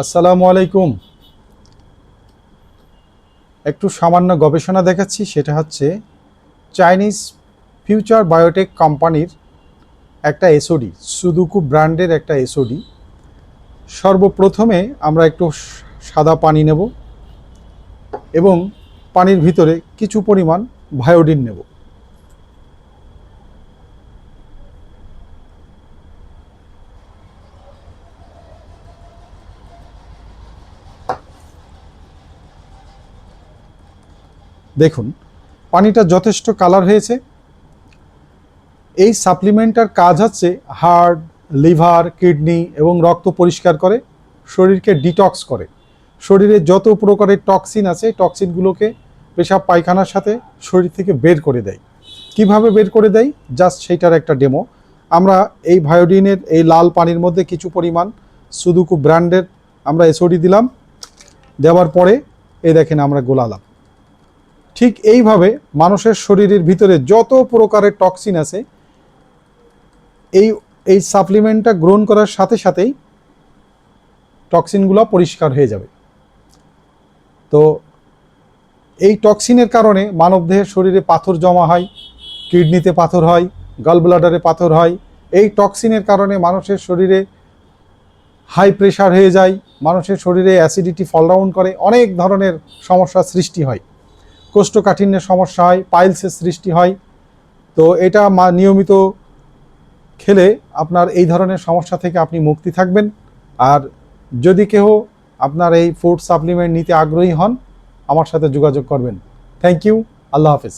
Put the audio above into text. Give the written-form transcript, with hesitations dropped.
আসসালামু আলাইকুম। একটু সামান্য গবেষণা দেখাচ্ছি, সেটা হচ্ছে চাইনিজ ফিউচার বায়োটেক কোম্পানির একটা এসওডি, সুদুকু ব্র্যান্ডের একটা এসওডি। সর্বপ্রথমে আমরা একটু সাদা পানি নেব এবং পানির ভিতরে কিছু পরিমাণ ভায়োডিন নেব। দেখুন পানিটা যথেষ্ট কালার হয়েছে। এই সাপ্লিমেন্টটার কাজ হচ্ছে হার্ট, লিভার, কিডনি এবং রক্ত পরিষ্কার করে, শরীরকে ডিটক্স করে। শরীরে যত প্রকারের টক্সিন আছে টক্সিনগুলোকে পেশাব পায়খানার সাথে শরীর থেকে বের করে দেয়। কিভাবে বের করে দেয় জাস্ট সেইটার একটা ডেমো। আমরা এই ভায়োডিনের এই লাল পানির মধ্যে কিছু পরিমাণ সুদুকু ব্র্যান্ডের আমরা এসওডি দিলাম। দেওয়ার পরে এই দেখেন আমরা গোলালাম। ঠিক এইভাবে মানুষের শরীরের ভিতরে যত প্রকারের টক্সিন আছে এই এই সাপ্লিমেন্টটা গ্রহণ করার সাথে সাথেই টক্সিনগুলো পরিষ্কার হয়ে যাবে। তো এই টক্সিনের কারণে মানবদেহের শরীরে পাথর জমা হয়, কিডনিতে পাথর হয়, গল ব্লাডারে পাথর হয়। এই টক্সিনের কারণে মানুষের শরীরে হাই প্রেশার হয়ে যায়, মানুষের শরীরে অ্যাসিডিটি ফল ডাউন করে, অনেক ধরনের সমস্যার সৃষ্টি হয়, কোষ্ঠকাঠিন্যের সমস্যা হয়, পাইলসের সৃষ্টি হয়। তো এটা নিয়মিত খেলে আপনার এই ধরনের সমস্যা থেকে আপনি মুক্তি থাকবেন। আর যদি কেউ আপনার এই ফুড সাপ্লিমেন্ট নিতে আগ্রহী হন, আমার সাথে যোগাযোগ করবেন। Thank you. আল্লাহ হাফেজ।